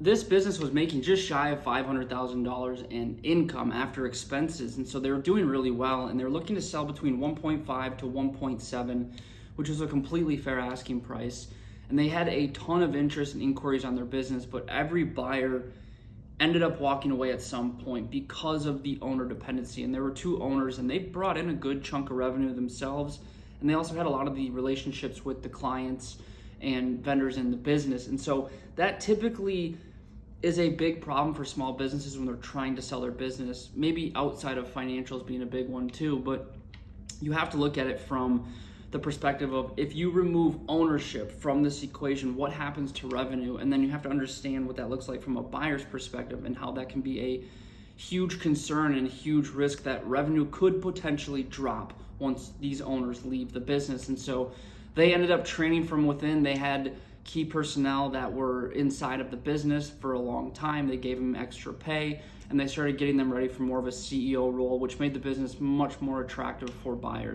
this business was making just shy of $500,000 in income after expenses. And so they were doing really well, and they were looking to sell between 1.5 to 1.7, which was a completely fair asking price. And they had a ton of interest and inquiries on their business, but every buyer ended up walking away at some point because of the owner dependency. And there were two owners, and they brought in a good chunk of revenue themselves. And they also had a lot of the relationships with the clients and vendors in the business. And so that typically is a big problem for small businesses when they're trying to sell their business, maybe outside of financials being a big one too. But you have to look at it from the perspective of, if you remove ownership from this equation, what happens to revenue? And then you have to understand what that looks like from a buyer's perspective, and how that can be a huge concern and huge risk that revenue could potentially drop once these owners leave the business. And so they ended up training from within. They had key personnel that were inside of the business for a long time. They gave them extra pay, and they started getting them ready for more of a CEO role, which made the business much more attractive for buyers.